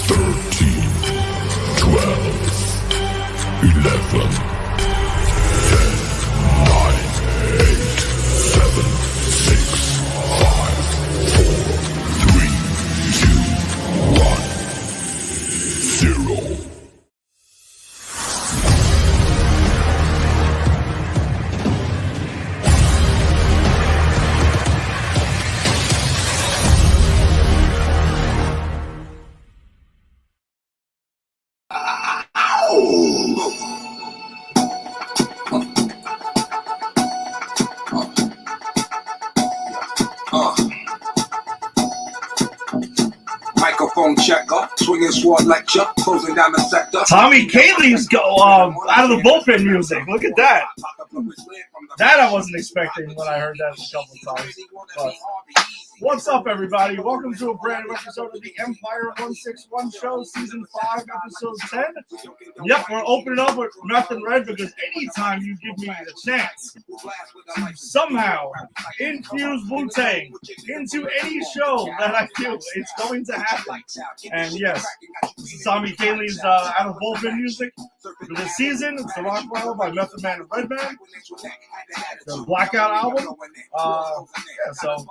13, 12, 11, 10, 9, 8, 7, 6, 5, 4, 3, 2, 1, 0. Microphone checker, swinging sword lecture, closing down the sector. Tommy Kaley's out of the bullpen music. Look at that. That I wasn't expecting when I heard that a couple of times. But what's up, everybody? Welcome to a brand new episode of the Empire 161 Show, Season 5, Episode 10. Yep, we're opening up with nothing red because anytime you give me the chance to somehow infuse Wu-Tang into any show that I do, it's going to happen. And yes, this is Tommy Kaley's out of bullpen music for this season. It's the Rockwell by Method Man and Redman. The Blackout album. So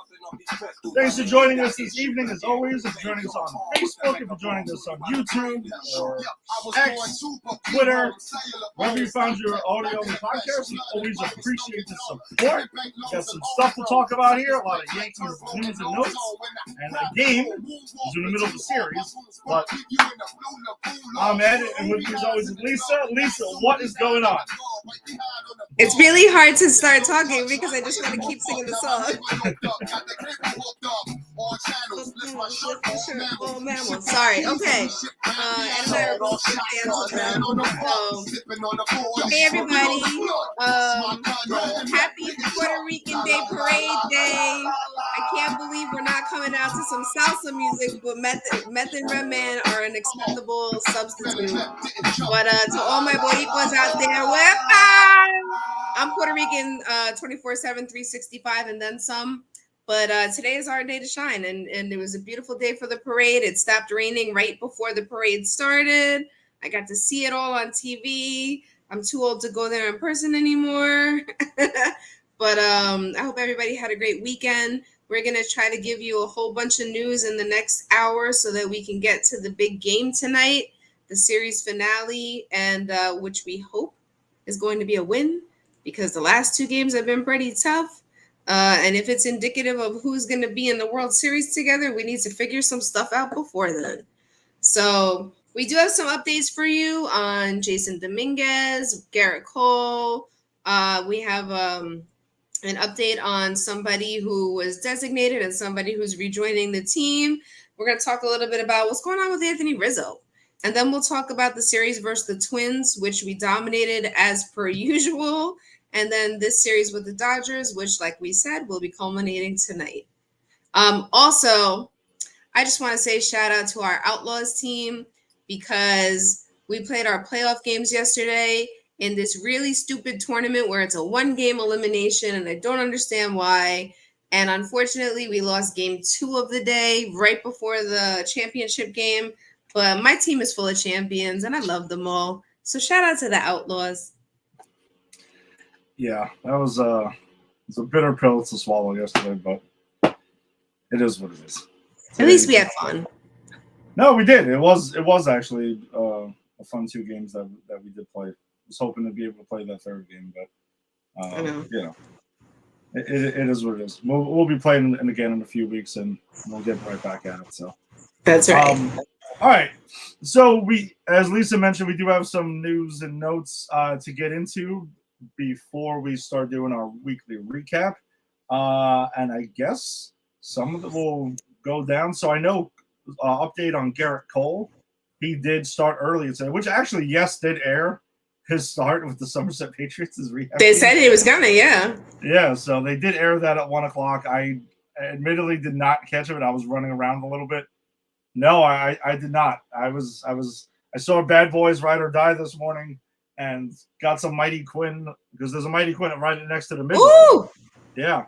thanks for joining us this evening. As always, if you're joining us on Facebook, if you're joining us on YouTube or X, Twitter, wherever you found your audio and podcast, we always appreciate the support. Got some stuff to talk about here, a lot of Yankees news and notes, and a game is in the middle of the series. But I'm Ed, and with me as always is Lisa. Lisa, what is going on? It's really hard to start talking because I just want to keep singing the song. Sorry. Okay. Hey everybody. Happy Puerto Rican Day Parade Day. I can't believe we're not coming out to some salsa music, but Meth and Redman are an acceptable substitute. But to all my boricuas out there, wepa! I'm Puerto Rican 24/7, 365, and then some. But today is our day to shine, and it was a beautiful day for the parade. It stopped raining right before the parade started. I got to see it all on TV. I'm too old to go there in person anymore. But I hope everybody had a great weekend. We're going to try to give you a whole bunch of news in the next hour so that we can get to the big game tonight, the series finale, and which we hope is going to be a win because the last two games have been pretty tough. And if it's indicative of who's going to be in the World Series together, we need to figure some stuff out before then. So we do have some updates for you on Jason Dominguez, Garrett Cole. We have an update on somebody who was designated and somebody who's rejoining the team. We're going to talk a little bit about what's going on with Anthony Rizzo. And then we'll talk about the series versus the Twins, which we dominated as per usual. And then this series with the Dodgers, which, like we said, will be culminating tonight. Also, I just want to say shout out to our Outlaws team because we played our playoff games yesterday in this really stupid tournament where it's a one-game elimination, and I don't understand why. And unfortunately, we lost game 2 of the day right before the championship game. But my team is full of champions, and I love them all. So shout out to the Outlaws. Yeah, that was a bitter pill to swallow yesterday, but it is what it is. At least we had fun. No, we did. It was actually a fun 2 games that we did play. I was hoping to be able to play that third game, but you know, it is what it is. We'll be playing again in a few weeks, and we'll get right back at it. So that's right. All right. So as Lisa mentioned, we do have some news and notes to get into before we start doing our weekly recap. And I guess some of them will go down. So I know update on Garrett Cole. He did start early today, which actually, yes, did air his start with the Somerset Patriots. They said he was gonna, yeah. Yeah, so they did air that at 1 o'clock. I admittedly did not catch it. I was running around a little bit. No, I did not. I saw Bad Boys Ride or Die this morning and got some Mighty Quinn because there's a Mighty Quinn right next to the middle. Ooh! Yeah.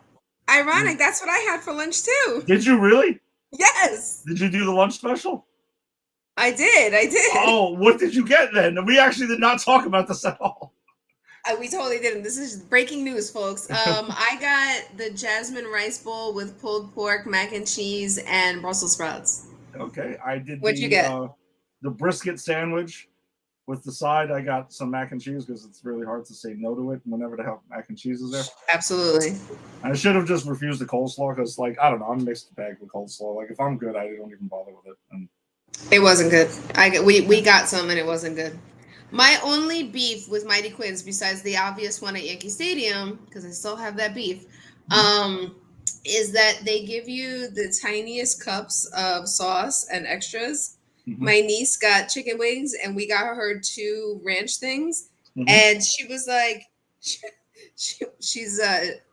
Ironic. That's what I had for lunch too. Did you really? Yes. Did you do the lunch special? I did. Oh, what did you get then? We actually did not talk about this at all. We totally didn't. This is breaking news, folks. I got the jasmine rice bowl with pulled pork, mac and cheese, and Brussels sprouts. Okay, I did What'd you get? the brisket sandwich with the side. I got some mac and cheese because it's really hard to say no to it whenever the hell mac and cheese is there. Absolutely. I should have just refused the coleslaw because, like, I don't know, I'm mixed bag with coleslaw. Like, if I'm good, I don't even bother with it. And It wasn't good. We got some and it wasn't good. My only beef with Mighty Quins, besides the obvious one at Yankee Stadium, because I still have that beef, is that they give you the tiniest cups of sauce and extras. My niece got chicken wings, and we got her 2 ranch things, and she was like, she's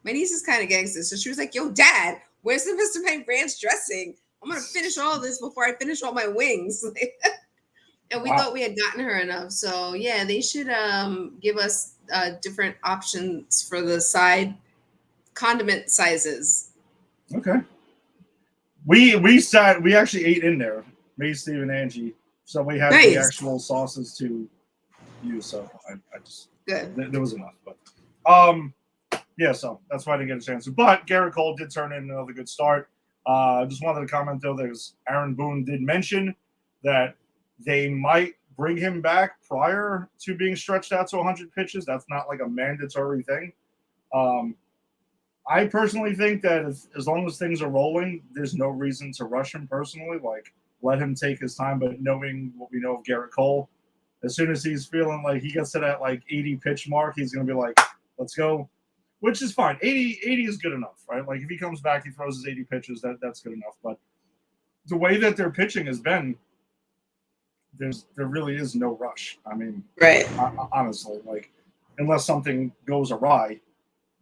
my niece is kind of gangster, so she was like, "Yo, Dad, where's the Mr. Pink ranch dressing? I'm gonna finish all this before I finish all my wings." And we thought we had gotten her enough. So yeah, they should give us different options for the side condiment sizes. Okay. We actually ate in there. Me, Steve, and Angie. So we had the actual sauces to use. So I just good. There was enough, but yeah. So that's why I didn't get a chance to. But Garrett Cole did turn in another good start. Just wanted to comment though. There's Aaron Boone did mention that they might bring him back prior to being stretched out to 100 pitches. That's not like a mandatory thing. I personally think that as long as things are rolling, there's no reason to rush him personally. Like, let him take his time, but knowing what we know of Garrett Cole, as soon as he's feeling like he gets to that like 80 pitch mark, he's going to be like, let's go, which is fine. 80 is good enough, right? Like, if he comes back, he throws his 80 pitches, that's good enough. But the way that their pitching has been, there really is no rush. I mean, right. Honestly, like, unless something goes awry.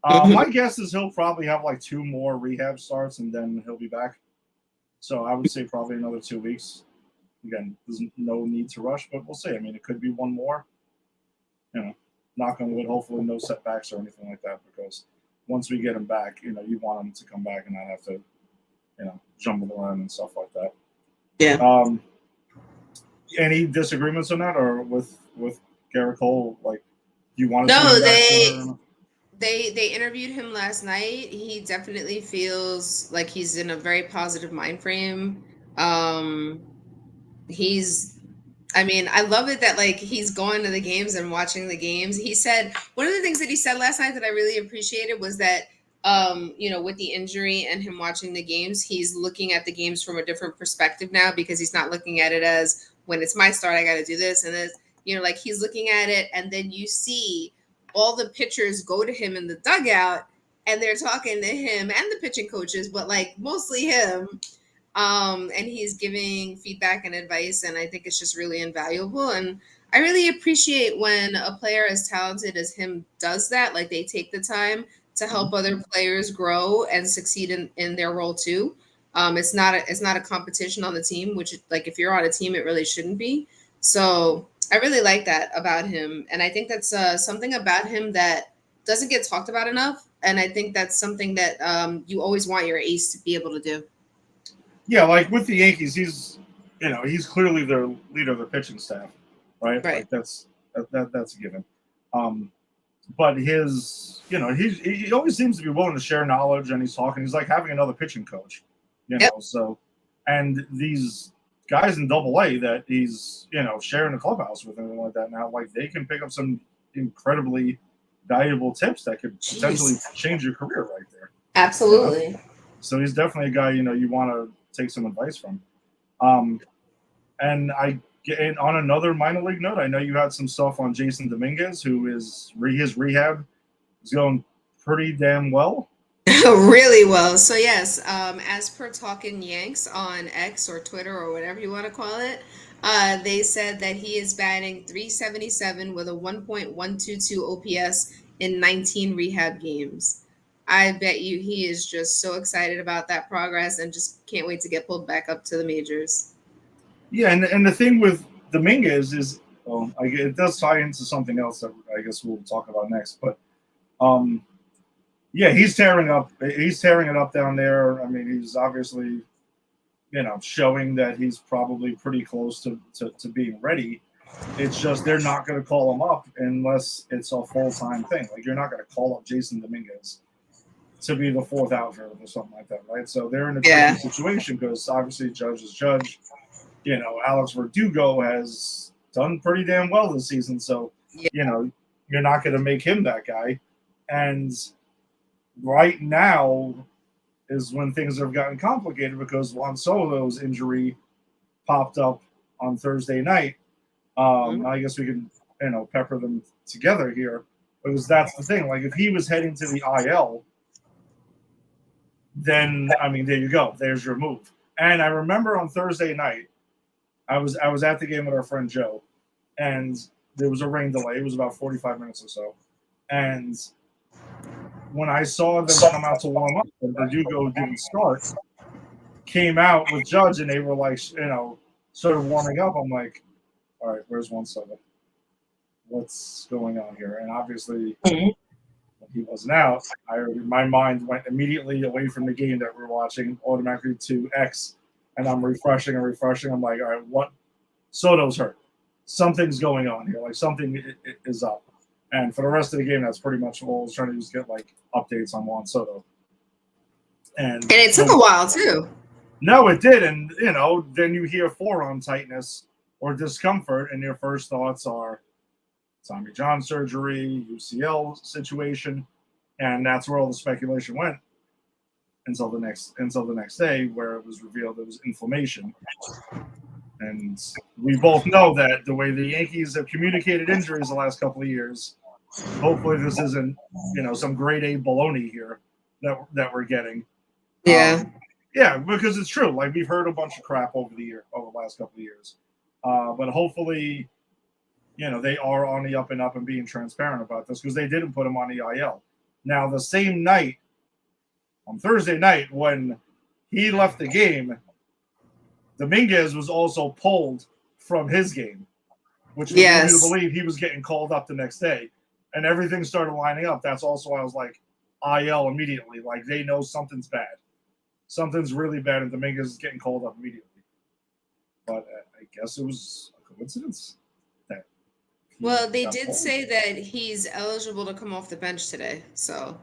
My guess is he'll probably have like 2 more rehab starts and then he'll be back. So I would say probably another 2 weeks. Again, there's no need to rush, but we'll see. I mean, it could be 1 more. You know, knock on wood, hopefully no setbacks or anything like that, because once we get him back, you know, you want him to come back and not have to, you know, jumble around and stuff like that. Yeah. Any disagreements on that, or with Garrett Cole? Like, you want to? No, they interviewed him last night. He definitely feels like he's in a very positive mind frame. I love it that like he's going to the games and watching the games. He said one of the things that he said last night that I really appreciated was that you know, with the injury and him watching the games, he's looking at the games from a different perspective now, because he's not looking at it as, when it's my start, I got to do this and this. You know, like, he's looking at it, and then you see all the pitchers go to him in the dugout, and they're talking to him and the pitching coaches, but like mostly him. And he's giving feedback and advice, and I think it's just really invaluable. And I really appreciate when a player as talented as him does that. Like, they take the time to help other players grow and succeed in their role too. It's not a competition on the team, which, like, if you're on a team, it really shouldn't be. So I really like that about him. And I think that's something about him that doesn't get talked about enough. And I think that's something that you always want your ace to be able to do. Yeah, like with the Yankees, he's clearly their leader of the pitching staff, right? Right. Like, that's a given. But his, you know, he always seems to be willing to share knowledge, and he's talking. He's like having another pitching coach, you know. So, and these guys in Double-A that he's, you know, sharing the clubhouse with and everything like that now, like, they can pick up some incredibly valuable tips that could potentially change your career right there. Absolutely. You know? So he's definitely a guy, you know, you want to take some advice from. And on another minor league note, I know you had some stuff on Jason Dominguez, who is his rehab is going pretty damn well. Really well. So yes, as per Talkin' Yanks on X or Twitter or whatever you want to call it, they said that he is batting .377 with a 1.122 OPS in 19 rehab games. I bet you he is just so excited about that progress and just can't wait to get pulled back up to the majors. Yeah, and the thing with Dominguez is, it does tie into something else that I guess we'll talk about next. But yeah, he's tearing it up down there. I mean, he's obviously, showing that he's probably pretty close to being ready. It's just they're not going to call him up unless it's a full-time thing. Like, you're not going to call up Jason Dominguez to be the fourth outfielder or something like that, right? So they're in a tricky situation because obviously Judge is Judge. Alex Verdugo has done pretty damn well this season. So, you're not going to make him that guy. And right now is when things have gotten complicated because Juan Soto's injury popped up on Thursday night. I guess we can, pepper them together here because that's the thing. Like, if he was heading to the IL, then, there you go. There's your move. And I remember on Thursday night, I was at the game with our friend Joe, and there was a rain delay. It was about 45 minutes or so. And when I saw them come out to warm up, and Verdugo didn't start, came out with Judge, and they were like, sort of warming up. I'm like, all right, where's 1-7? What's going on here? And obviously, when he wasn't out, my mind went immediately away from the game that we're watching, automatically to X, and I'm refreshing. I'm like, all right, what? Soto's hurt. Something's going on here. Like, something is up. And for the rest of the game, that's pretty much all I was trying to do is get, like, updates on Juan Soto. And it took a while, too. No, it did. And, then you hear forearm tightness or discomfort, and your first thoughts are Tommy John surgery, UCL situation, and that's where all the speculation went until the next day, where it was revealed it was inflammation. And we both know that the way the Yankees have communicated injuries the last couple of years, hopefully this isn't some grade A baloney here that we're getting. Yeah. Yeah, because it's true. Like, we've heard a bunch of crap over the last couple of years. But hopefully, they are on the up and up and being transparent about this because they didn't put him on the IL. Now, the same night, on Thursday night, when he left the game, Dominguez was also pulled from his game, which would lead you to believe he was getting called up the next day. And everything started lining up. That's also why I was like, IL immediately. Like, they know something's bad. Something's really bad, and Dominguez is getting called up immediately. But I guess it was a coincidence. Well, they did say that he's eligible to come off the bench today. So.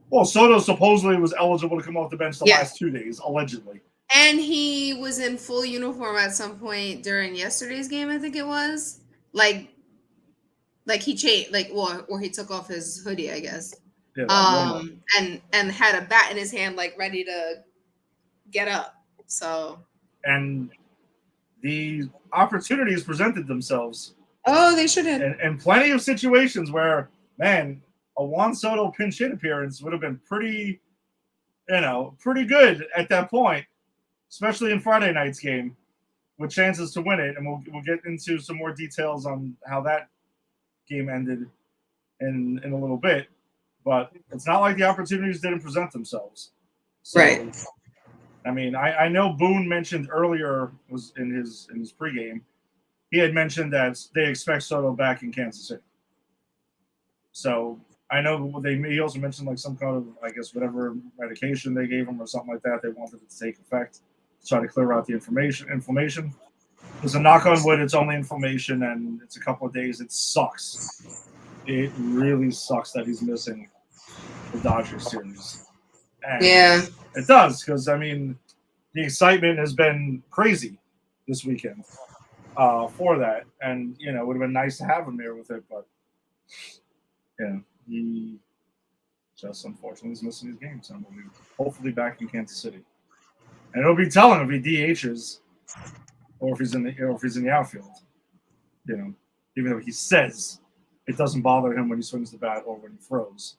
Well, Soto supposedly was eligible to come off the bench the last 2 days, allegedly. And he was in full uniform at some point during yesterday's game, I think it was. Like he changed, or he took off his hoodie, I guess. Yeah, and had a bat in his hand, like ready to get up. So. And the opportunities presented themselves. Oh, they should have. And plenty of situations where, man, a Juan Soto pinch hit appearance would have been pretty good at that point, especially in Friday night's game, with chances to win it. And we'll get into some more details on how that game ended in a little bit. But it's not like the opportunities didn't present themselves. So, right. I know Boone mentioned earlier was in his pregame. He had mentioned that they expect Soto back in Kansas City. So I know he also mentioned like some kind of, I guess, whatever medication they gave him or something like that. They wanted it to take effect to try to clear out the inflammation. There's a knock on wood. It's only inflammation, and it's a couple of days. It sucks. It really sucks that he's missing the Dodgers series. And it does because, the excitement has been crazy this weekend. For that, and it would have been nice to have him there with it, but he just unfortunately is missing his game. So we'll be hopefully back in Kansas City, and it'll be telling if he DHs or if he's in the outfield. Even though he says it doesn't bother him when he swings the bat or when he throws.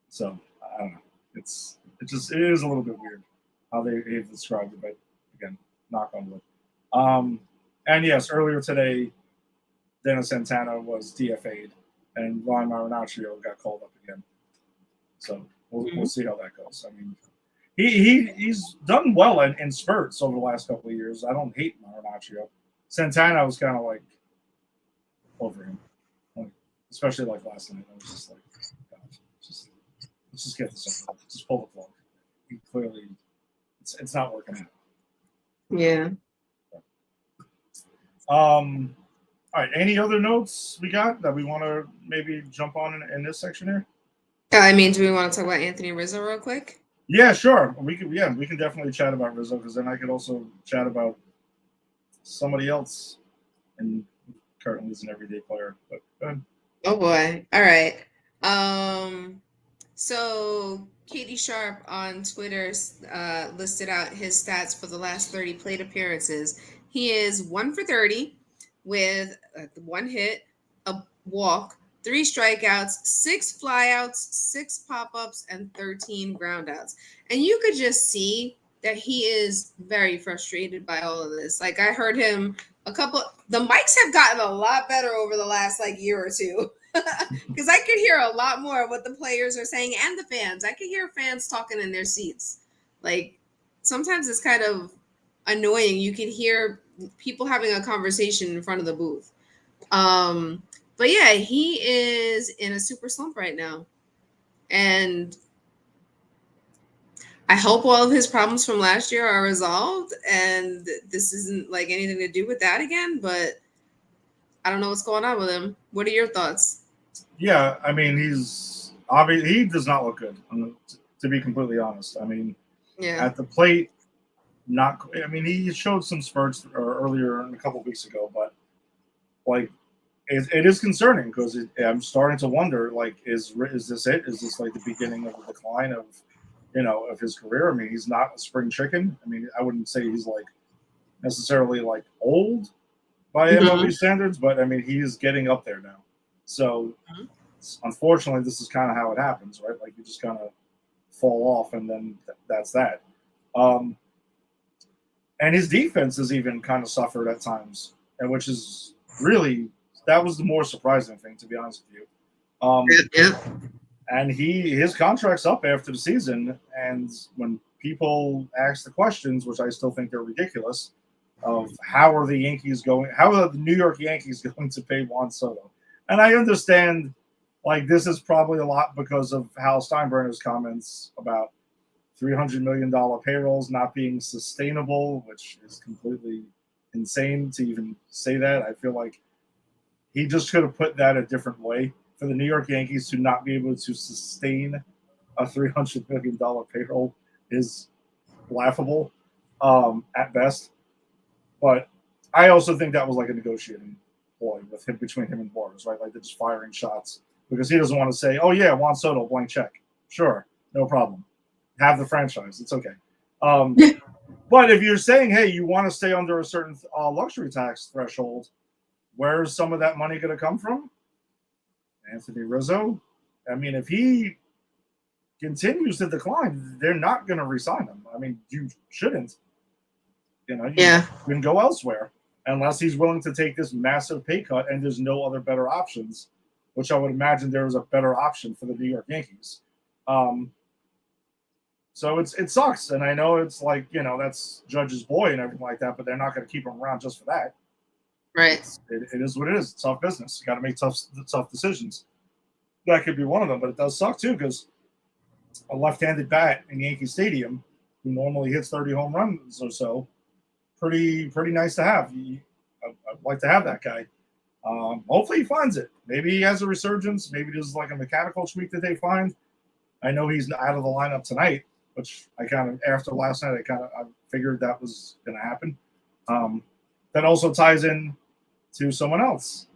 So I don't know. It is a little bit weird how they've described it, but again, knock on wood. And yes, earlier today, Dennis Santana was DFA'd, and Ryan Marinaccio got called up again. So we'll see how that goes. He's done well in spurts over the last couple of years. I don't hate Marinaccio. Santana was kind of like over him, especially like last night. I was just like, gosh, let's just get this over. Just pull the plug. Clearly, it's not working out. Yeah. All right. Any other notes we got that we want to maybe jump on in this section here? I mean, do we want to talk about Anthony Rizzo real quick? Yeah, sure. We can definitely chat about Rizzo, because then I could also chat about somebody else and currently is an everyday player. But go ahead. Oh boy. All right. So Katie Sharp on Twitter listed out his stats for the last 30 plate appearances. He is 1 for 30 with 1 hit, a walk, 3 strikeouts, 6 flyouts, 6 pop-ups, and 13 groundouts. And you could just see that he is very frustrated by all of this. Like, I heard him the mics have gotten a lot better over the last year or two. Because I could hear a lot more of what the players are saying and the fans. I could hear fans talking in their seats. Like, sometimes it's kind of annoying. You can hear people having a conversation in front of the booth. But yeah, he is in a super slump right now. And I hope all of his problems from last year are resolved and this isn't anything to do with that again, but I don't know what's going on with him. What are your thoughts? Yeah, I mean, he does not look good, to be completely honest. I mean, Yeah. at the plate, he showed some spurts earlier a couple of weeks ago, but it is concerning, because I'm starting to wonder, is this it? Is this the beginning of the decline of his career? I mean, he's not a spring chicken. I mean, I wouldn't say he's necessarily old by MLB standards, but I mean, he is getting up there now. So unfortunately, this is kind of how it happens, right? You just kind of fall off, and then that's that. And his defense has even kind of suffered at times, and which is really, that was the more surprising thing, to be honest with you. Yeah. And his contract's up after the season, and when people ask the questions, which I still think they're ridiculous, of how are the New York Yankees going to pay Juan Soto? And I understand, this is probably a lot because of Hal Steinbrenner's comments about $300 million payrolls not being sustainable, which is completely insane to even say that. I feel like he just could have put that a different way. For the New York Yankees to not be able to sustain a $300 million payroll is laughable at best. But I also think that was a negotiating ploy between him and Boras, right? They're just firing shots because he doesn't want to say, "Oh yeah, Juan Soto, blank check." Sure, no problem. Have the franchise. It's okay. But if you're saying, hey, you want to stay under a certain luxury tax threshold, where's some of that money going to come from? Anthony Rizzo. I mean, if he continues to decline, they're not going to re-sign him. I mean, you shouldn't. You can go elsewhere unless he's willing to take this massive pay cut and there's no other better options, which I would imagine there is a better option for the New York Yankees. So it sucks. And I know it's that's Judge's boy and everything like that, but they're not going to keep him around just for that. Right. It is what it is. It's tough business. You got to make tough decisions. That could be one of them, but it does suck too, because a left-handed bat in Yankee Stadium, who normally hits 30 home runs or so, pretty nice to have. I'd like to have that guy. Hopefully he finds it. Maybe he has a resurgence. Maybe there's a mechanical tweak that they find. I know he's out of the lineup tonight, which after last night, I figured that was going to happen. That also ties in to someone else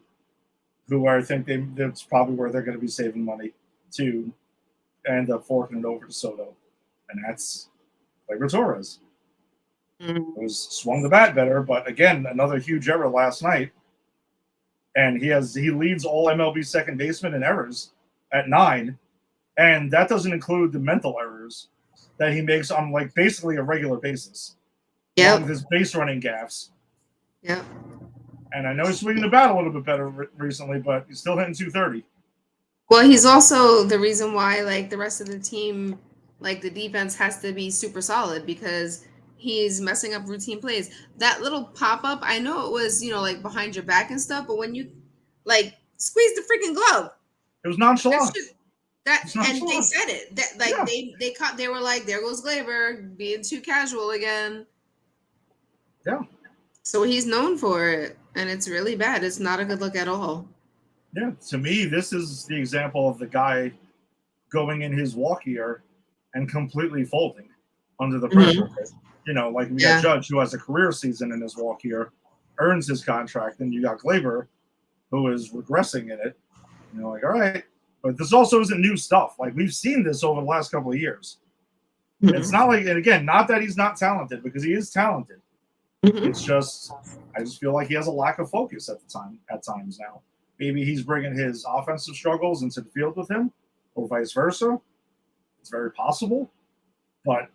who I think that's probably where they're going to be saving money to end up forking it over to Soto, and that's Gleyber Torres. Who's swung the bat better, but again, another huge error last night, and he leads all MLB second basemen in errors at 9, and that doesn't include the mental errors that he makes on basically a regular basis. Yeah, with his base running gaffes. Yeah. And I know he's swinging the bat a little bit better recently, but he's still hitting 230. Well, he's also the reason why, the rest of the team, the defense has to be super solid, because he's messing up routine plays. That little pop-up, I know it was, behind your back and stuff, but when you, squeeze the freaking glove. It was nonchalant. And they said it. They were like, there goes Gleyber being too casual again. Yeah. So he's known for it, and it's really bad. It's not a good look at all. Yeah. To me, this is the example of the guy going in his walk year and completely folding under the pressure of it. You know, like we got Judge, who has a career season in his walk year, earns his contract, and you got Glaber, who is regressing in it. You know, like, all right. But this also isn't new stuff. Like, we've seen this over the last couple of years. It's not like, and again, not that he's not talented, because he is talented. It's just, I just feel like he has a lack of focus at times now. Maybe he's bringing his offensive struggles into the field with him, or vice versa. It's very possible, but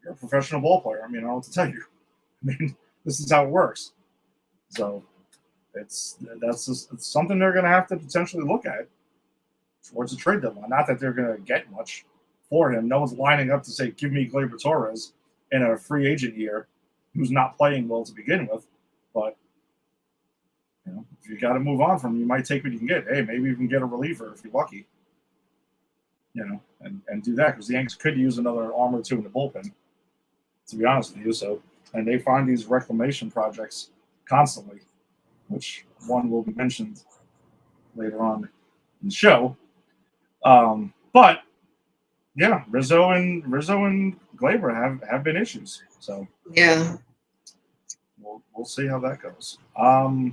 you're a professional ball player. I mean, I don't know what to tell you. I mean, this is how it works. So it's something they're going to have to potentially look at towards a trade deadline. Not that they're going to get much for him. No one's lining up to say, give me Gleyber Torres in a free agent year who's not playing well to begin with. But, you know, if you got to move on from him, you might take what you can get. Hey, maybe you can get a reliever if you're lucky. You know, and do that, because the Yankees could use another arm or two in the bullpen, to be honest with you. So, and they find these reclamation projects constantly, which one will be mentioned later on in the show. But yeah, Rizzo and Glaber have been issues. So yeah, we'll see how that goes. All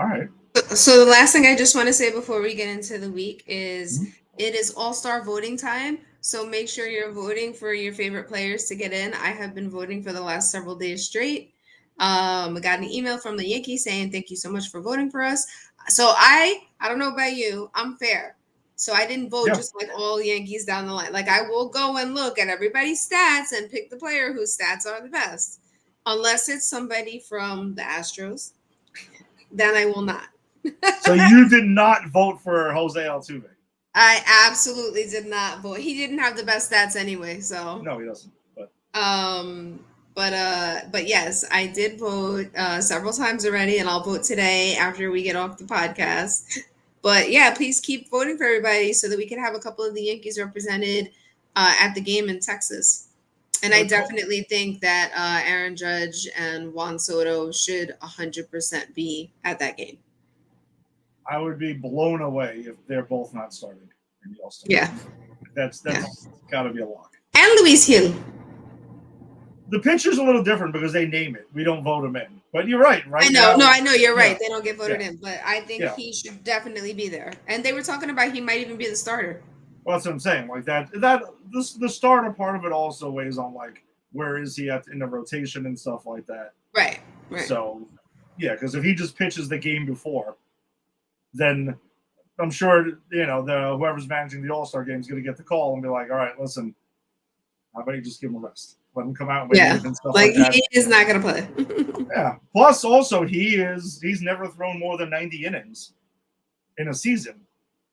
right. So the last thing I just want to say before we get into the week is it is All-Star voting time. So make sure you're voting for your favorite players to get in. I have been voting for the last several days straight. I got an email from the Yankees saying, thank you so much for voting for us. So I don't know about you, I'm fair. So I didn't vote just like all Yankees down the line. Like, I will go and look at everybody's stats and pick the player whose stats are the best. Unless it's somebody from the Astros, then I will not. So you did not vote for Jose Altuve? I absolutely did not vote. He didn't have the best stats anyway, so no, he doesn't. But yes, I did vote several times already, and I'll vote today after we get off the podcast. But yeah, please keep voting for everybody so that we can have a couple of the Yankees represented at the game in Texas. And I definitely think that Aaron Judge and Juan Soto should 100% be at that game. I would be blown away if they're both not starting in the All-Star. Yeah. That's got to be a lock. And Luis Hill. The pitcher's a little different because they name it. We don't vote him in. But you're right, right? I know. Now, I know you're right. They don't get voted in. But I think he should definitely be there. And they were talking about he might even be the starter. Well, that's what I'm saying. Like the starter part of it also weighs on, like, where is he at in the rotation and stuff like that. Right. So, yeah, because if he just pitches the game before, then I'm sure, you know, whoever's managing the All-Star game is going to get the call and be like, all right, listen, how about you just give him a rest? Let him come out and wait and stuff like that. He is not going to play. Yeah. Plus, also, he's never thrown more than 90 innings in a season.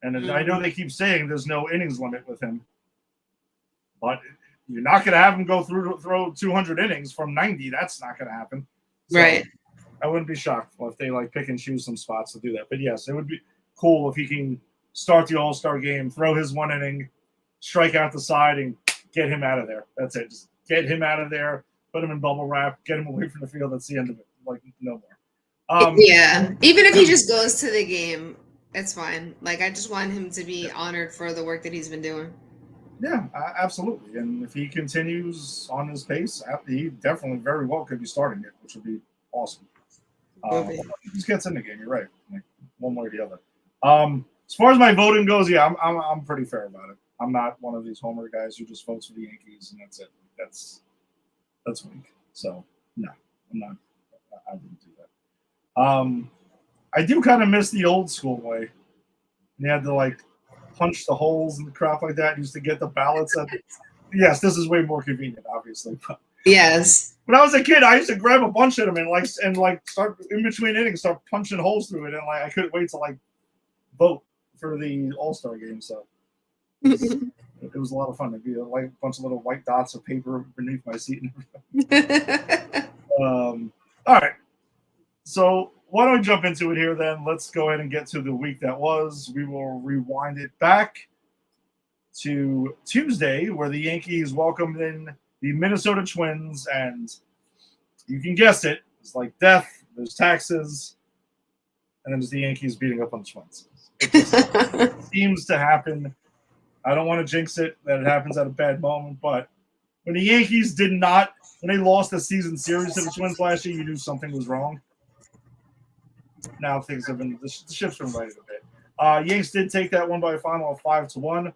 And I know they keep saying there's no innings limit with him. But you're not going to have him throw 200 innings from 90. That's not going to happen. So, right. I wouldn't be shocked if they pick and choose some spots to do that. But yes, it would be cool if he can start the All-Star game, throw his one inning, strike out the side, and get him out of there. That's it. Just get him out of there, put him in bubble wrap, get him away from the field. That's the end of it. Like, no more. Yeah. Even if he just goes to the game, it's fine. Like, I just want him to be honored for the work that he's been doing. Yeah, absolutely. And if he continues on his pace, he definitely very well could be starting it, which would be awesome. He just gets in the game. You're right. Like, one way or the other. As far as my voting goes, yeah, I'm pretty fair about it. I'm not one of these homer guys who just votes for the Yankees and that's it. That's weak. So no, I'm not. I wouldn't do that. I do kind of miss the old school way. You had to punch the holes and crap like that. You used to get the ballots. Yes, this is way more convenient, obviously. But yes. When I was a kid, I used to grab a bunch of them and start in between innings, start punching holes through it, and I couldn't wait to vote for the All-Star game. So it was a lot of fun. It'd be a bunch of little white dots of paper beneath my seat. All right. So why don't we jump into it here then? Let's go ahead and get to the week that was. We will rewind it back to Tuesday, where the Yankees welcomed in the Minnesota Twins, and You can guess it. It's like death, there's taxes, and then there's the Yankees beating up on the Twins. It just seems to happen. I don't want to jinx it that it happens at a bad moment, but when the Yankees when they lost the season series to the Twins last year, you knew something was wrong. Now things have been, the ship's been righted a bit. Yanks did take that one by a final of 5-1.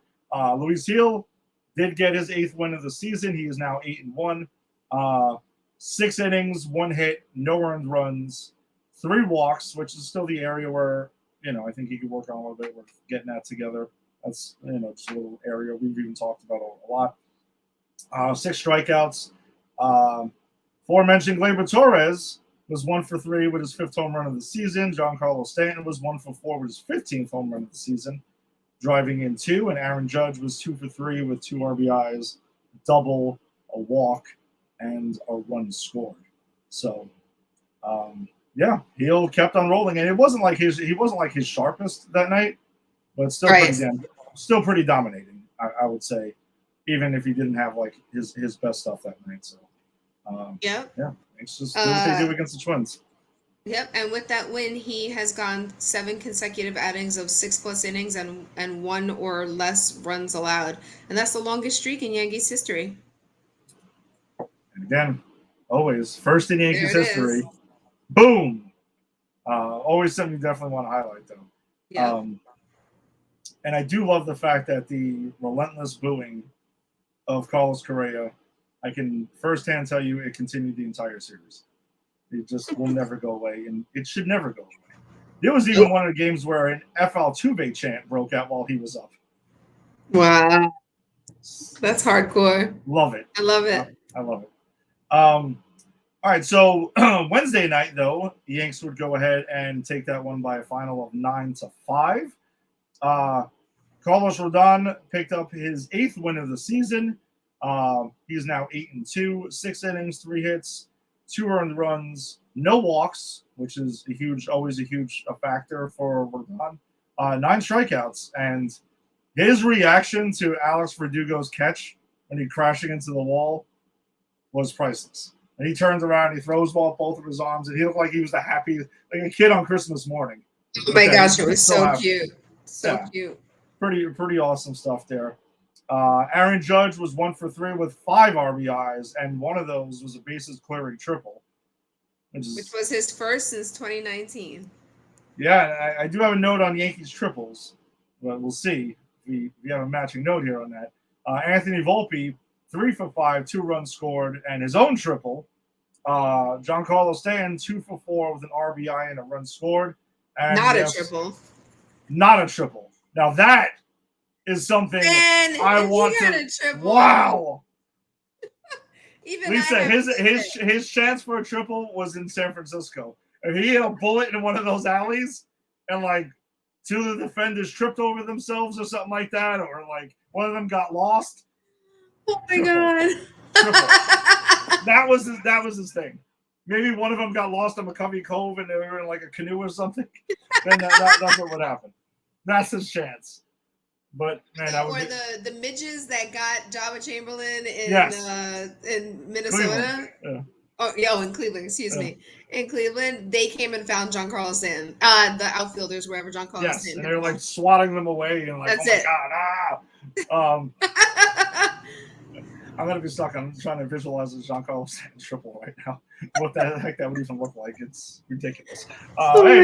Luis Gil did get his 8th win of the season. He is now 8-1. 6 innings, 1 hit, no earned runs, 3 walks, which is still the area where, I think he could work on a little bit with getting that together. That's, just a little area we've even talked about a lot. 6 strikeouts. Aforementioned Gleyber Torres was 1 for 3 with his 5th home run of the season. Giancarlo Stanton was 1 for 4 with his 15th home run of the season, driving in 2. And Aaron Judge was 2 for 3 with 2 RBIs, double, a walk, and a run scored. So, Hill kept on rolling, and he wasn't like his sharpest that night, but still pretty dominating. I would say, even if he didn't have like his best stuff that night. So, it's just do what they do against the Twins. Yep, and with that win, he has gone 7 consecutive outings of 6+ innings and 1 or less runs allowed, and that's the longest streak in Yankees history. And again, always first in Yankees history. Is. Boom! Always something you definitely want to highlight, though. Yeah. And I do love the fact that the relentless booing of Carlos Correa, I can firsthand tell you it continued the entire series. It just will never go away, and it should never go away. There was even one of the games where an FL Tuve chant broke out while he was up. Wow. That's hardcore. Love it. I love it. I love it. All right, so Wednesday night, though, the Yanks would go ahead and take that one by a final of 9-5. Carlos Rodon picked up his 8th win of the season. He's now 8-2, 6 innings, 3 hits, 2 earned runs, no walks, which is always a huge factor for Rodon. 9 strikeouts, and his reaction to Alex Verdugo's catch when he crashing into the wall was priceless. And he turns around and he throws both of his arms, and he looked like he was like a kid on Christmas morning. Oh my gosh, it was so cute. So cute. Pretty awesome stuff there. Aaron Judge was 1 for 3 with 5 RBIs, and one of those was a bases clearing triple. Which was his first since 2019. Yeah, I do have a note on Yankees triples, but we'll see. We have a matching note here on that. Anthony Volpe, 3 for 5, 2 runs scored, and his own triple. Giancarlo Stanton, 2 for 4 with an RBI and a run scored. And not a triple. Not a triple. Now that is something I want to. Wow. Even Lisa, his chance for a triple was in San Francisco. If he hit a bullet in one of those alleys, and like 2 of the defenders tripped over themselves or something like that, or like one of them got lost. Oh my God. Triple. That was his thing. Maybe one of them got lost in McCovey Cove and they were in like a canoe or something. Then that's what would happen. That's his chance. But man, that would the midges that got Jabba Chamberlain in Minnesota. Yeah. In Cleveland. Excuse me. In Cleveland, they came and found Giancarlo Stanton. The outfielders wherever Giancarlo Stanton. Yes, and they were like swatting them away and like, that's oh my God, I'm gonna be stuck. I'm trying to visualize the Giancarlo Stanton triple right now. What the heck that would even look like? It's ridiculous. But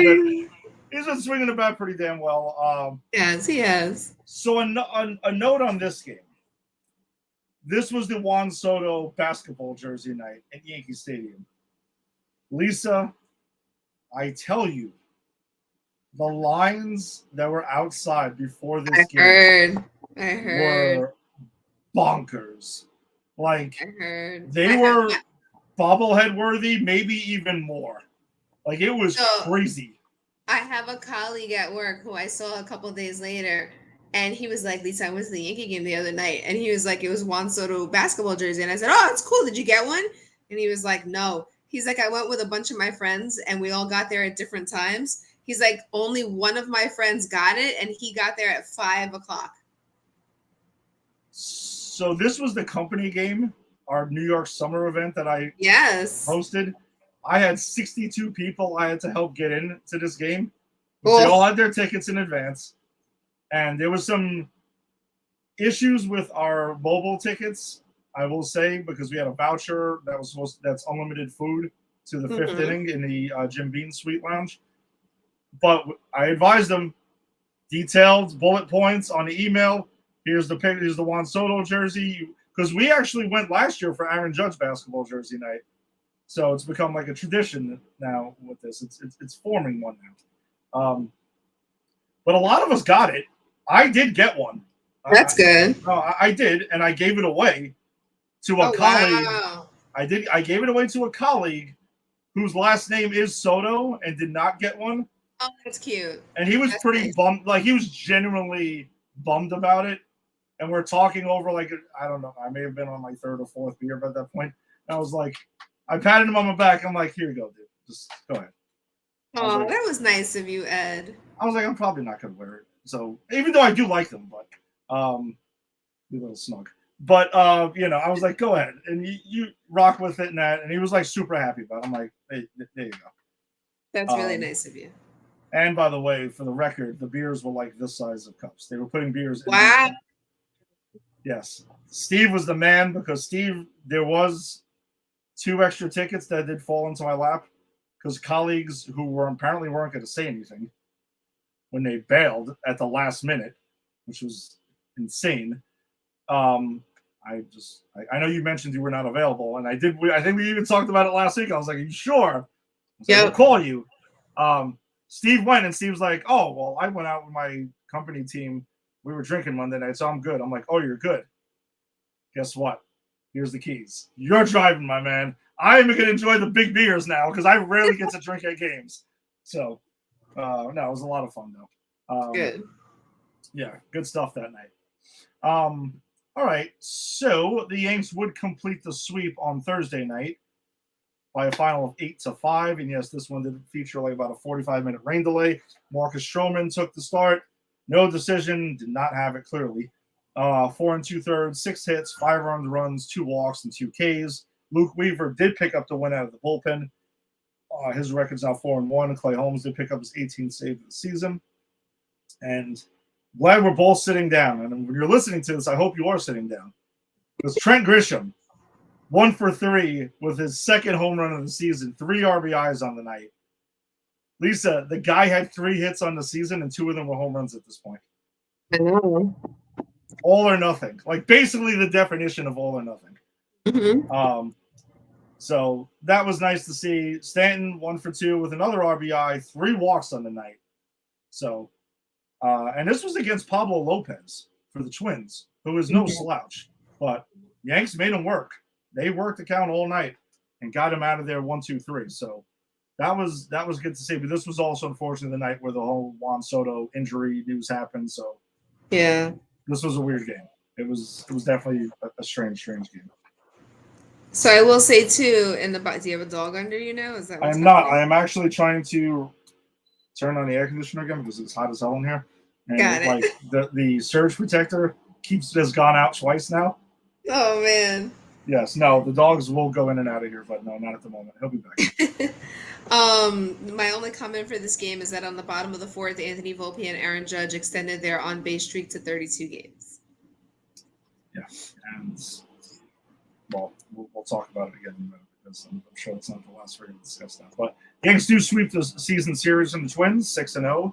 he's been swinging the bat pretty damn well. Yes, he has. So a note on this game. This was the Juan Soto basketball jersey night at Yankee Stadium. Lisa, I tell you, the lines that were outside before this game were bonkers. Like, they were bobblehead worthy, maybe even more. Like, it was crazy. I have a colleague at work who I saw a couple days later, and he was like, Lisa, I went to the Yankee game the other night, and he was like, it was Juan Soto basketball jersey. And I said, oh, it's cool. Did you get one? And he was like, no. He's like, I went with a bunch of my friends, and we all got there at different times. He's like, only one of my friends got it, and he got there at 5 o'clock. So this was the company game our New York summer event that I Yes. hosted. I had 62 people I had to help get into this game. They all had their tickets in advance. And there was some issues with our mobile tickets, I will say, because we had a voucher that was that's unlimited food to the fifth inning in the Jim Beam Suite Lounge. But I advised them, detailed bullet points on the email. Here's the Juan Soto jersey, because we actually went last year for Aaron Judge basketball jersey night. So it's become like a tradition now with this. It's forming one now. But a lot of us got it. I did get one. That's good. I did, and I gave it away to a colleague. Wow. I gave it away to a colleague whose last name is Soto and did not get one. Oh, that's cute. And he was pretty bummed. Like, he was genuinely bummed about it. And we're talking over, like, I don't know. I may have been on my third or fourth beer by that point. And I was like, I patted him on the back. I'm like, here you go, dude. Just go ahead. Oh, that was nice of you, Ed. I was like, I'm probably not going to wear it. So, even though I do like them, but be a little snug. But, I was like, go ahead. And you rock with it and that. And he was, like, super happy about it. I'm like, hey, there you go. That's really nice of you. And by the way, for the record, the beers were like this size of cups. They were putting beers in. Wow. Yes. Steve was the man, because Steve, there was 2 extra tickets that did fall into my lap, because colleagues who weren't going to say anything when they bailed at the last minute, which was insane. I know you mentioned you were not available, and I think we even talked about it last week. I was like, are you sure? Yeah. I'll call you. Steve went, and Steve's like, oh, well, I went out with my company team. We were drinking Monday night, so I'm good. I'm like, oh, you're good. Guess what? Here's the keys. You're driving, my man. I'm going to enjoy the big beers now, because I rarely get to drink at games. So, no, it was a lot of fun, though. Good. Yeah, good stuff that night. All right, so the Yanks would complete the sweep on Thursday night by a final of 8-5. And yes, this one did feature like about a 45-minute rain delay. Marcus Stroman took the start. No decision, did not have it clearly. 4 2/3, 6 hits, 5 earned runs, 2 walks, and 2 Ks. Luke Weaver did pick up the win out of the bullpen. His record's now 4-1. Clay Holmes did pick up his 18th save of the season. And glad we're both sitting down. And when you're listening to this, I hope you are sitting down. Because Trent Grisham, 1 for 3 with his second home run of the season, 3 RBIs on the night. Lisa, the guy had 3 hits on the season, and 2 of them were home runs at this point. I know. All or nothing. Like, basically the definition of all or nothing. Mm-hmm. So that was nice to see. Stanton, 1 for 2 with another RBI, 3 walks on the night. So, and this was against Pablo Lopez for the Twins, who is no slouch. But Yanks made him work. They worked the count all night and got him out of there 1-2-3. So that was good to see. But this was also unfortunately the night where the whole Juan Soto injury news happened. So yeah, this was a weird game. It was definitely a strange game. So I will say too, do you have a dog under you now? Is that? I'm not. I am actually trying to turn on the air conditioner again because it's hot as hell in here. And got it. Like the surge protector has gone out twice now. Oh man. Yes. No, the dogs will go in and out of here, but no, not at the moment. He'll be back. My only comment for this game is that on the bottom of the 4th, Anthony Volpe and Aaron Judge extended their on-base streak to 32 games. Yeah, and well, we'll talk about it again in a minute because I'm sure it's not the last we're going to discuss that. But Yanks do sweep the season series from the Twins, 6-0,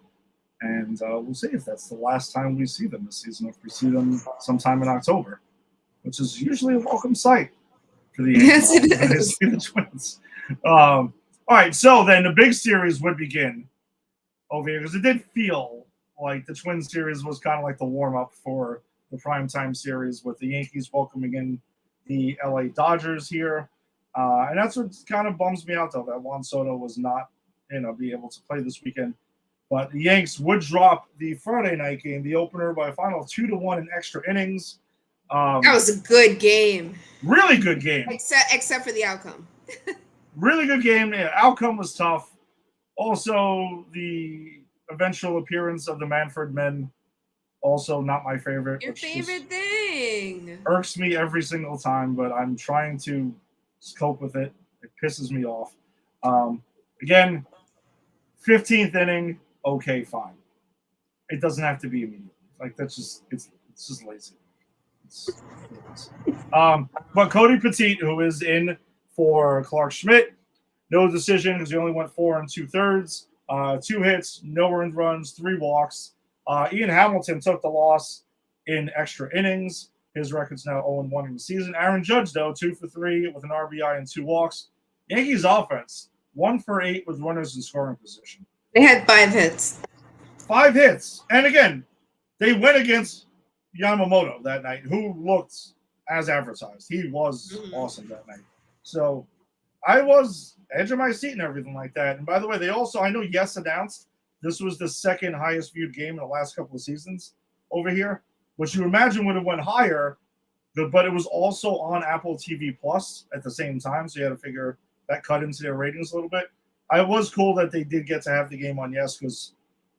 and we'll see if that's the last time we see them this season. If we see them sometime in October, which is usually a welcome sight for the Yankees. Yes, it is. The Twins. All right, so then the big series would begin over here because it did feel like the Twins series was kind of like the warm-up for the primetime series with the Yankees welcoming in the LA Dodgers here. And that's what kind of bums me out, though, that Juan Soto was not, be able to play this weekend. But the Yanks would drop the Friday night game, the opener, by a final 2-1 in extra innings. That was a good game. Really good game. Except for the outcome. Really good game. Yeah, outcome was tough. Also, the eventual appearance of the Manfred men, also not my favorite. Your favorite thing. annoying. Irks me every single time, but I'm trying to cope with it. It pisses me off. Again, 15th inning, okay, fine. It doesn't have to be immediately. Like that's just it's just lazy. But Cody Petit, who is in for Clark Schmidt, no decision because he only went 4 2/3, 2 hits, no earned runs, 3 walks. Ian Hamilton took the loss in extra innings. His record's now 0-1 in the season. Aaron Judge, though, 2 for 3 with an RBI and 2 walks. Yankees offense, 1 for 8 with runners in scoring position. They had 5 hits. 5 hits. And again, they went against Yamamoto that night, who looked as advertised. He was awesome that night. So I was edge of my seat and everything like that. And by the way, they also, I know Yes announced this was the second highest viewed game in the last couple of seasons over here, which you imagine would have went higher, but it was also on Apple TV Plus at the same time. So you had to figure that cut into their ratings a little bit. It was cool that they did get to have the game on Yes because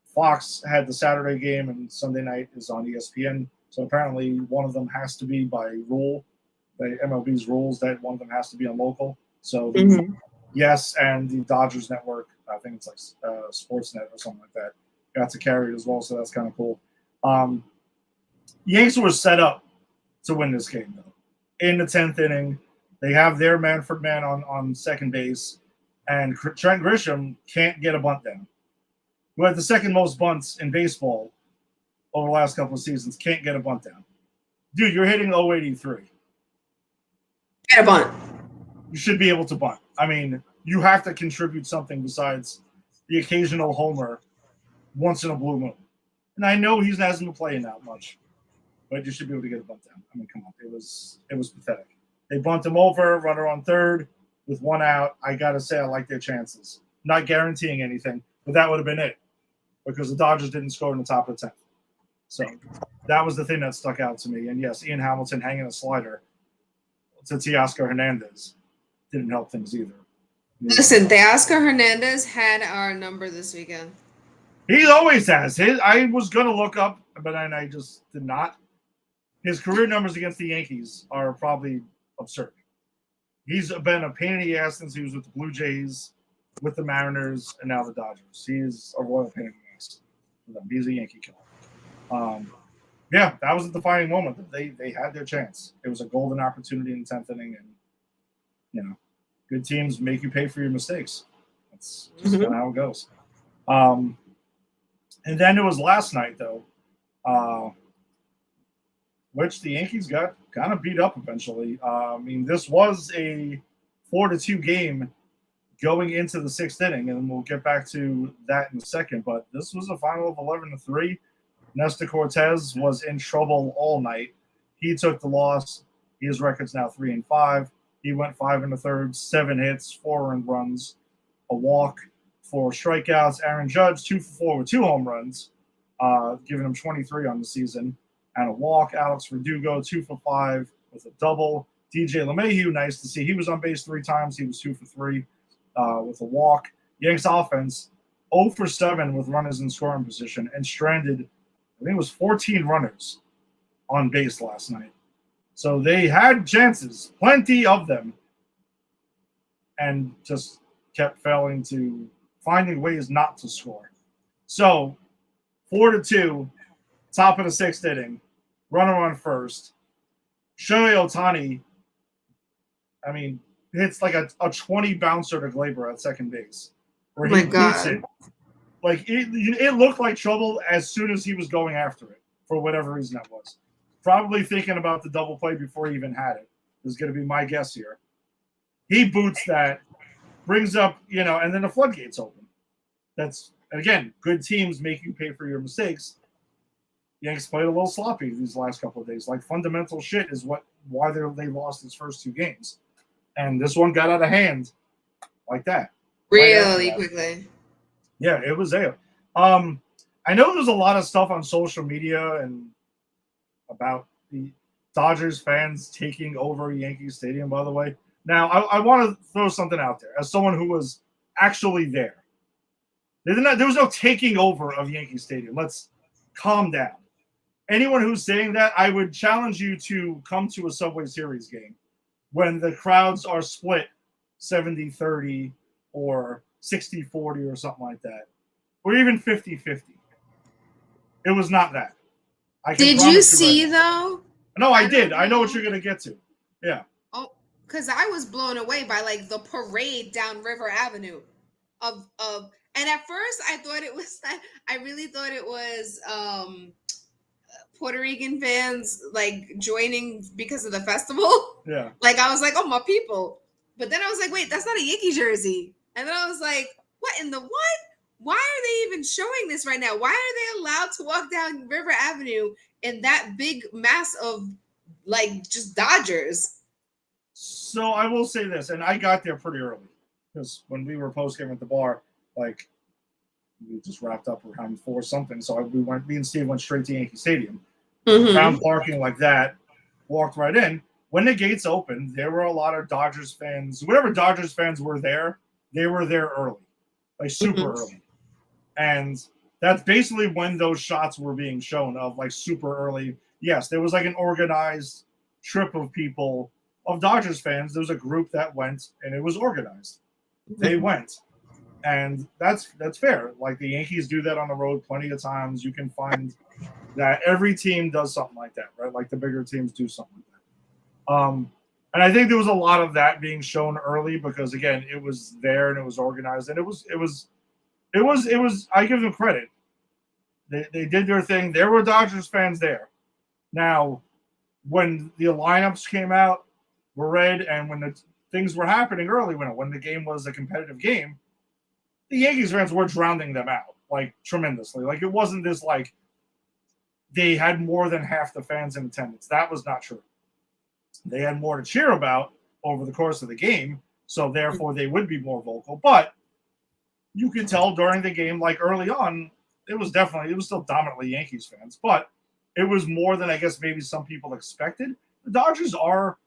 Fox had the Saturday game and Sunday night is on ESPN. So apparently one of them has to be by rule, the MLB's rules that one of them has to be on local. So Yes and the Dodgers network, I think it's like Sportsnet or something like that, got to carry it as well. So that's kind of cool. Yanks were set up to win this game, though. In the 10th inning, they have their Manfred man on second base, and Trent Grisham can't get a bunt down. Who had the second most bunts in baseball over the last couple of seasons, can't get a bunt down. Dude, you're hitting 083. Get a bunt. You should be able to bunt. I mean, you have to contribute something besides the occasional homer once in a blue moon. And I know he hasn't been playing that much, but you should be able to get a bunt down. I mean, come on. It was pathetic. They bunt him over, runner on third with 1 out. I got to say I like their chances. Not guaranteeing anything, but that would have been it because the Dodgers didn't score in the top of the 10th. So that was the thing that stuck out to me. And, yes, Ian Hamilton hanging a slider to Teoscar Hernandez didn't help things either. Listen, Teoscar Hernandez had our number this weekend. He always has. I was going to look up, but then I just did not. His career numbers against the Yankees are probably absurd. He's been a pain in the ass since he was with the Blue Jays, with the Mariners, and now the Dodgers. He's a royal pain in the ass. He's a Yankee killer. Yeah, that was a defining moment. They had their chance. It was a golden opportunity in the 10th inning, and good teams make you pay for your mistakes. That's just kind of how it goes. And then it was last night, though, which the Yankees got kind of beat up eventually. I mean, this was a 4-2 game going into the 6th inning, and we'll get back to that in a second. But this was a final of 11-3. Nestor Cortez was in trouble all night. He took the loss. His record's now 3-5. He went 5 1/3, 7 hits, 4 earned runs, a walk, 4 strikeouts. Aaron Judge, 2 for 4 with 2 home runs, giving him 23 on the season, and a walk. Alex Verdugo, 2 for 5 with a double. DJ LeMahieu, nice to see. He was on base 3 times. He was 2 for 3 with a walk. Yanks offense, 0 for 7 with runners in scoring position and stranded, I think it was 14 runners on base last night. So they had chances, plenty of them, and just kept failing to finding ways not to score. So 4-2, top of the 6th inning, runner on first. Shohei Ohtani, I mean, hits like a 20 bouncer to Glaber at second base. Where he boots it. Like, it looked like trouble as soon as he was going after it, for whatever reason that was. Probably thinking about the double play before he even had it. Is going to be my guess here. He boots that, brings up, and then the floodgates open. That's, again, good teams make you pay for your mistakes. Yanks played a little sloppy these last couple of days. Like, fundamental shit is why they lost his first 2 games. And this one got out of hand like that. Really quickly. Yeah, it was there. I know there's a lot of stuff on social media and about the Dodgers fans taking over Yankee Stadium, by the way. Now, I want to throw something out there. As someone who was actually there, there was no taking over of Yankee Stadium. Let's calm down. anyone who's saying that, I would challenge you to come to a Subway Series game when the crowds are split 70-30 or 60-40 or something like that, or even 50-50. It was not that. Did you see though? No, I did. I know what you're gonna get to. Yeah. Oh, because I was blown away by like the parade down River Avenue, and at first I thought it was. I really thought it was Puerto Rican fans like joining because of the festival. Yeah. Like I was like, oh my people, but then I was like, wait, that's not a Yankee jersey, and then I was like, what in the what? Why are they even showing this right now? Why are they allowed to walk down River Avenue in that big mass of like just Dodgers? So I will say this, and I got there pretty early because when we were post game at the bar, like we just wrapped up around 4 something. So me and Steve went straight to Yankee Stadium, found parking like that, walked right in. When the gates opened, there were a lot of Dodgers fans. Whatever Dodgers fans were there, they were there early, like super early. And that's basically when those shots were being shown of like super early. Yes, there was like an organized trip of people, of Dodgers fans. There was a group that went and it was organized. They went. And that's fair. Like the Yankees do that on the road plenty of times. You can find that every team does something like that, right? Like the bigger teams do something like that. And I think there was a lot of that being shown early because again, it was there and it was organized and it was I give them credit. They did their thing. There were Dodgers fans there. Now, when the lineups came out, were read, and when the things were happening early, when the game was a competitive game, the Yankees fans were drowning them out like tremendously. Like it wasn't this like they had more than half the fans in attendance. That was not true. They had more to cheer about over the course of the game, so therefore they would be more vocal. But you could tell during the game, like early on, it was still dominantly Yankees fans, but it was more than I guess maybe some people expected. The Dodgers are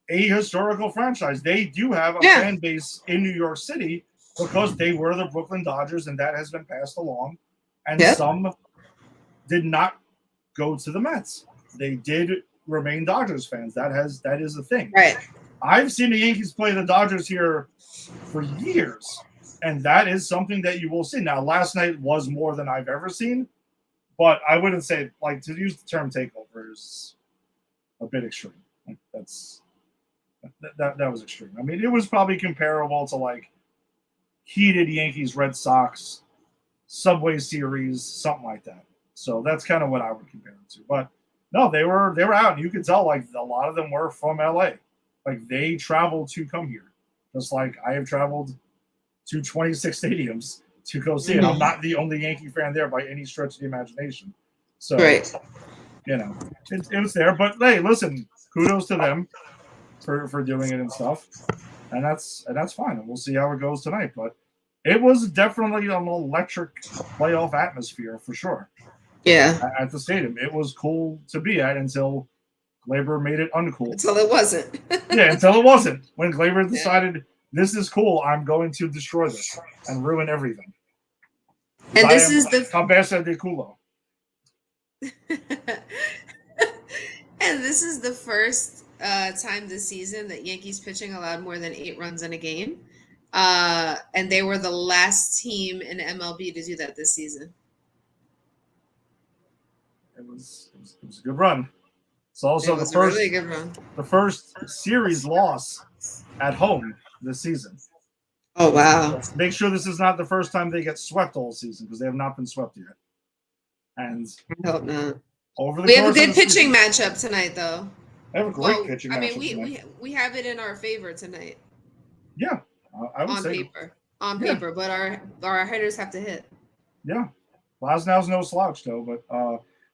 a historical franchise. They do have a fan base in New York City because they were the Brooklyn Dodgers, and that has been passed along. And some did not go to the Mets. They did remain Dodgers fans. That is a thing. Right. I've seen the Yankees play the Dodgers here for years. And that is something that you will see. Now, last night was more than I've ever seen, but I wouldn't say, like, to use the term takeover is a bit extreme. Like, that was extreme. I mean, it was probably comparable to, like, heated Yankees, Red Sox, Subway Series, something like that. So that's kind of what I would compare it to. But, no, they were out, and you could tell, like, a lot of them were from L.A. Like, they traveled to come here, just like I have traveled to 26 stadiums to go see it. I'm not the only Yankee fan there by any stretch of the imagination. So, you know, it was there. But hey, listen, kudos to them for doing it and stuff. And that's fine. And we'll see how it goes tonight. But it was definitely an electric playoff atmosphere for sure. Yeah. At the stadium. It was cool to be at until Glaber made it uncool. Until it wasn't. Until it wasn't. When Glaber decided this is cool, I'm going to destroy this and ruin everything. And this is the Cabeza de Culo. And this is the first time this season that Yankees pitching allowed more than 8 runs in a game. And they were the last team in MLB to do that this season. It was a good run. It's also really good run. The first series loss at home this season. Oh, wow. Let's make sure this is not the first time they get swept all season because they have not been swept yet. And I hope not. We have a good pitching matchup tonight, though. They have a great pitching matchup. I mean, we have it in our favor tonight. Yeah, I would say on paper, but our hitters have to hit. Yeah, Glasnow's no slouch though. But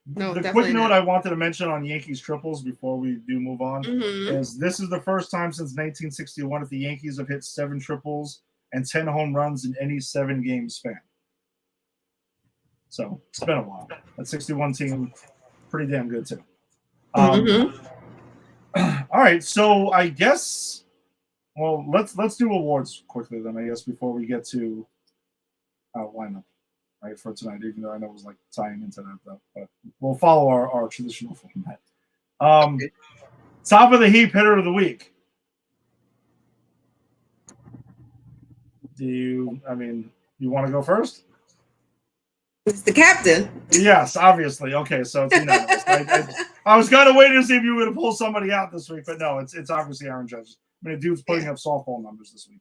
the quick note I wanted to mention on Yankees triples before we do move on is this is the first time since 1961 that the Yankees have hit 7 triples and 10 home runs in any 7-game span. So it's been a while. That 61 team, pretty damn good too. All right, so I guess, well, let's do awards quickly then. I guess before we get to lineup. right, for tonight, even though I know it was like tying into that though. But we'll follow our traditional format. Top of the heap hitter of the week. You want to go first? It's the captain. Yes, obviously. Okay, so it's unanimous. I was kind of waiting to see if you were going to pull somebody out this week, but no, it's obviously Aaron Judge. I mean, dude's putting up softball numbers this week.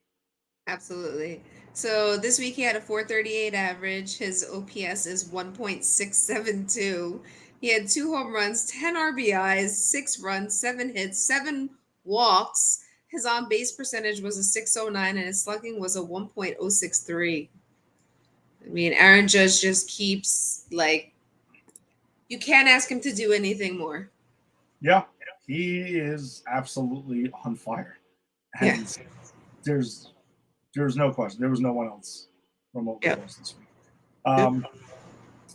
Absolutely. So this week he had a 438 average. His OPS is 1.672. He had 2 home runs, 10 RBIs, 6 runs, 7 hits, 7 walks. His on base percentage was a 609 and his slugging was a 1.063. I mean, Aaron Judge just keeps you can't ask him to do anything more. Yeah, he is absolutely on fire. And there's no question. There was no one else remotely close this week. All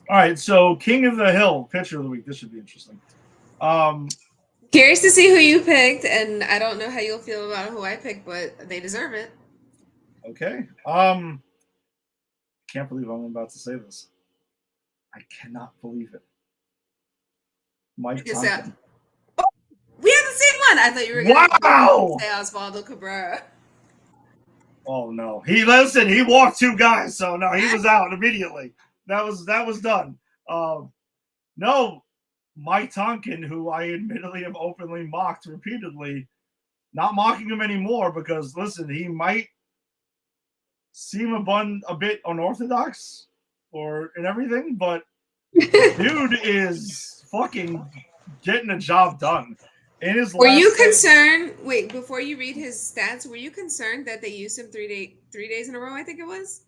right, so King of the Hill, pitcher of the week. This should be interesting. Curious to see who you picked, and I don't know how you'll feel about who I picked, but they deserve it. Okay. Can't believe I'm about to say this. I cannot believe it. Mike Tonkin. We have the same one. I thought you were going to say Osvaldo Cabrera. Oh no. He walked 2 guys, so no, he was out immediately. That was done. No, Mike Tonkin, who I admittedly have openly mocked repeatedly, not mocking him anymore because listen, he might seem a bit unorthodox and everything, but dude is fucking getting a job done. Were you concerned? Wait, before you read his stats, were you concerned that they used him 3 days in a row? I think it was.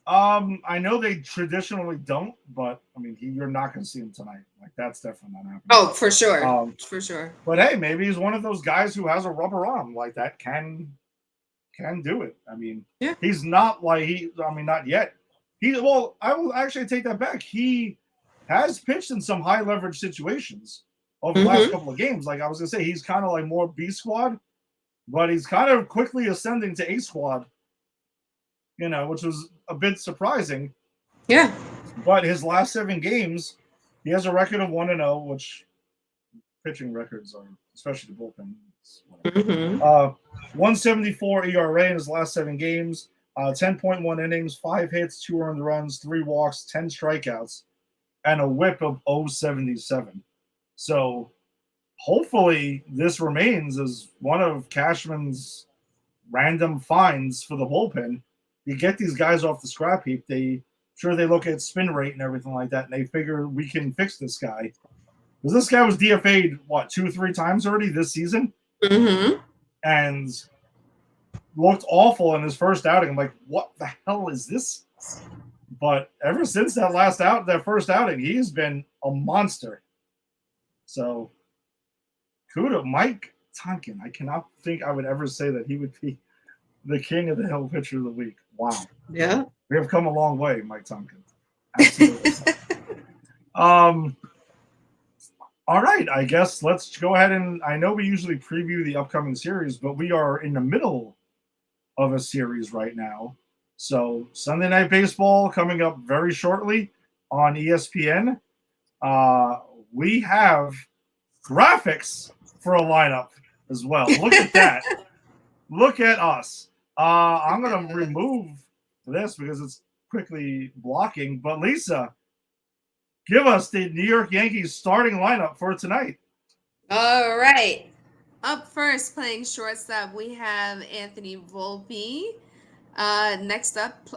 I know they traditionally don't, but I mean, you're not going to see him tonight. Like that's definitely not happening. Oh, for sure, for sure. But hey, maybe he's one of those guys who has a rubber arm like that can do it. I mean, he's not not yet. I will actually take that back. He has pitched in some high leverage situations over the last couple of games. Like I was gonna say, he's kind of like more B squad, but he's kind of quickly ascending to A squad, which was a bit surprising. Yeah. But his last 7 games, he has a record of 1-0, which pitching records are, especially the bullpen. 174 ERA in his last 7 games, 10.1 innings, 5 hits, 2 earned runs, 3 walks, 10 strikeouts, and a whip of 0.77. So hopefully this remains as one of Cashman's random finds for the bullpen. You get these guys off the scrap heap, they look at spin rate and everything like that, and they figure we can fix this guy. Because this guy was DFA'd, 2-3 times already this season? And looked awful in his first outing. I'm like, what the hell is this? But ever since that first outing, he's been a monster. So, kudos, Mike Tonkin. I cannot think I would ever say that he would be the king of the hill pitcher of the week. Wow. Yeah. We have come a long way, Mike Tonkin. Absolutely. All right, I guess let's go ahead and I know we usually preview the upcoming series, but we are in the middle of a series right now. So Sunday Night Baseball coming up very shortly on ESPN. We have graphics for a lineup as well. Look at that. Look at us. I'm going to remove this because it's quickly blocking. But Lisa, give us the New York Yankees starting lineup for tonight. All right. Up first, playing shortstop, we have Anthony Volpe. Next up,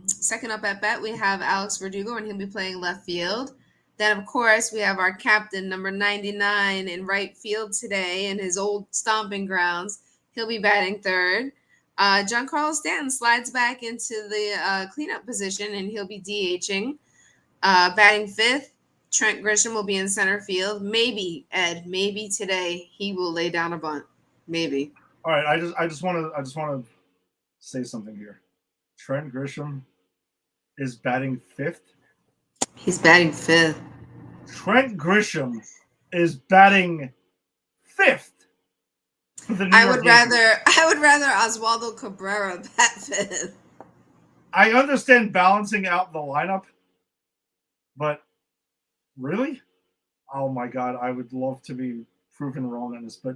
second up at bat, we have Alex Verdugo, and he'll be playing left field. Then, of course, we have our captain, number 99, in right field today in his old stomping grounds. He'll be batting third. Giancarlo Stanton slides back into the cleanup position, and he'll be DHing. Batting fifth, Trent Grisham will be in center field. Maybe, Ed, maybe today he will lay down a bunt. Maybe. All right, I just want to say something here. Trent Grisham is batting fifth. He's batting fifth. Trent Grisham is batting fifth. For the New York Yankees. I would rather Osvaldo Cabrera bat fifth. I understand balancing out the lineup, but really? Oh my God, I would love to be proven wrong on this, but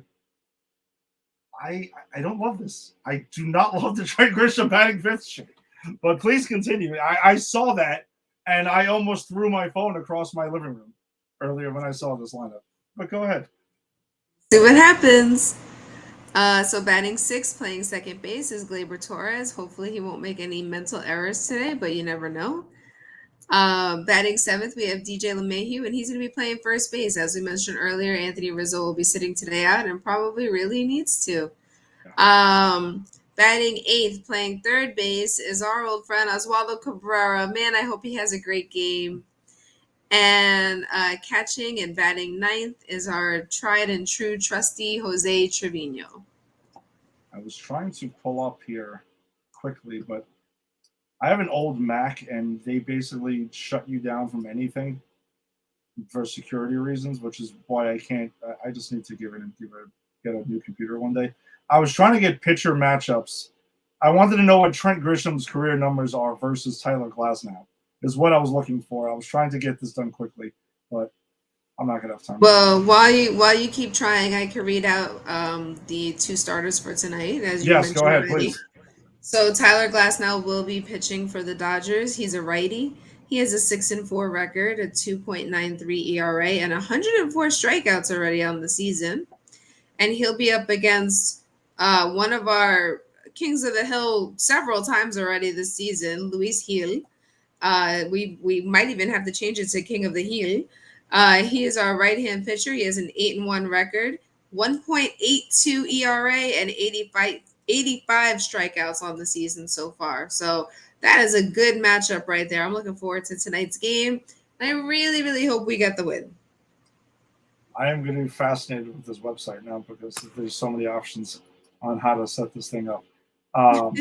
I don't love this. I do not love the Trent Grisham batting fifth straight. But please continue. I saw that, and I almost threw my phone across my living room earlier when I saw this lineup. But go ahead. See what happens. So batting sixth, playing second base is Gleyber Torres. Hopefully he won't make any mental errors today, but you never know. Batting seventh, we have DJ LeMahieu, and he's going to be playing first base. As we mentioned earlier, Anthony Rizzo will be sitting today out and probably really needs to. Batting eighth, playing third base is our old friend Oswaldo Cabrera. Man, I hope he has a great game. And catching and batting ninth is our tried and true trusty Jose Trevino. I was trying to pull up here quickly, but I have an old Mac, and they basically shut you down from anything for security reasons, which is why I can't. I just need to get a new computer one day. I was trying to get pitcher matchups. I wanted to know what Trent Grisham's career numbers are versus Tyler Glasnow. Is what I was looking for. I was trying to get this done quickly, but I'm not gonna have time. Well, while you keep trying, I can read out the two starters for tonight. As you mentioned go ahead, already. please. So Tyler Glasnow will be pitching for the Dodgers. He's a righty. He has a 6-4 record, a 2.93 ERA, and 104 strikeouts already on the season. And he'll be up against one of our Kings of the Hill several times already this season, Luis Gil. We might even have to change it to King of the Hill. He is our right-hand pitcher. He has an 8-1 record, 1.82 ERA, and 85 strikeouts on the season so far. So that is a good matchup right there. I'm looking forward to tonight's game. I really, really hope we get the win. I am going to be fascinated with this website now because there's so many options on how to set this thing up. All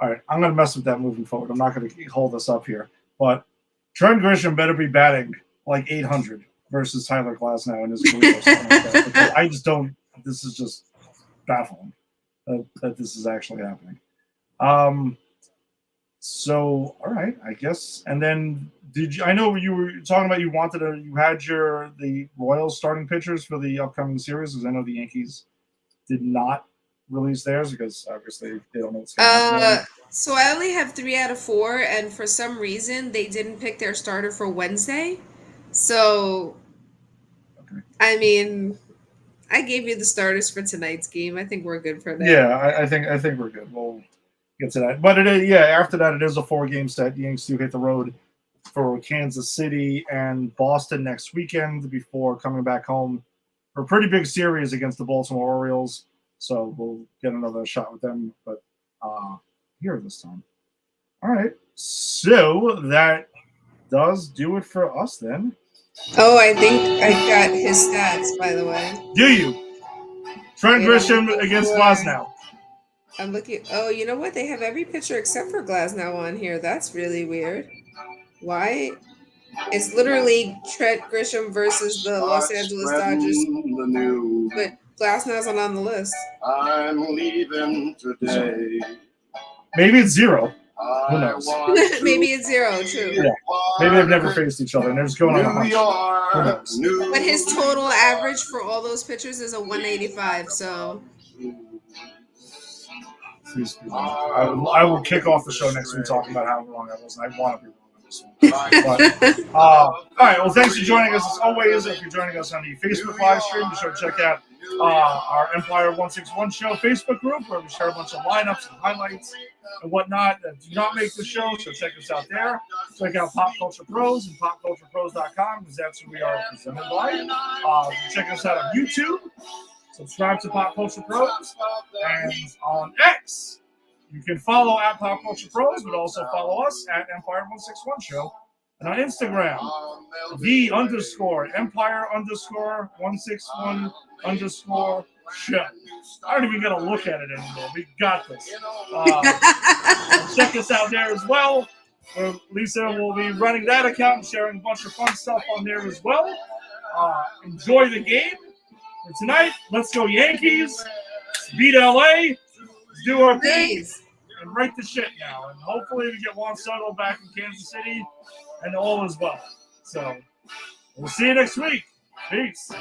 right, I'm going to mess with that moving forward. I'm not going to hold us up here. But Trent Grisham better be batting like 800 versus Tyler Glasnow in his career. Or something like that, because I just don't – this is just baffling that this is actually happening. So, all right, I guess. And then I know you were talking about you had the Royals starting pitchers for the upcoming series, because I know the Yankees did not release theirs because obviously they don't know what's going on. So I only have 3 out of 4, and for some reason they didn't pick their starter for Wednesday. So, okay. I mean, I gave you the starters for tonight's game. I think we're good for that. Yeah, I think we're good. We'll get to that. But after that, it is a 4-game set. The Yankees do hit the road for Kansas City and Boston next weekend before coming back home for a pretty big series against the Baltimore Orioles. So we'll get another shot with them, but here this time. All right. So that does do it for us then. Oh, I think I got his stats, by the way. Do you? Trent Grisham against Glasnow. I'm looking. Oh, you know what? They have every pitcher except for Glasnow on here. That's really weird. Why? It's literally Trent Grisham versus the Los Angeles Dodgers. But Glasnow's not on the list. I'm leaving today. Maybe it's 0. Who knows? Maybe it's 0, too. Yeah. Maybe they've never faced each other and they're just going on a hunch. Who knows? But his total average for all those pitchers is a 185, so... I will kick off the show next week talking about how wrong I was, and I want to be wrong on this one. But, all right, well, thanks for joining us as always. If you're joining us on the Facebook live stream, be sure to check out our Empire 161 show Facebook group, where we share a bunch of lineups and highlights and whatnot that do not make the show, so check us out there. Check out Pop Culture Pros and popculturepros.com, because that's who we are presented by. Check us out on YouTube. Subscribe to Pop Culture Pros, and on X, you can follow at Pop Culture Pros, but also follow us at Empire 161 Show, and on Instagram, _Empire_161_Show. I don't even gotta look at it anymore. We got this. Check us out there as well. Lisa will be running that account and sharing a bunch of fun stuff on there as well. Enjoy the game. For tonight, let's go Yankees. Let's beat LA. Let's do our thing. And right the ship now, and hopefully we get Juan Soto back in Kansas City, and all is well. So we'll see you next week. Peace.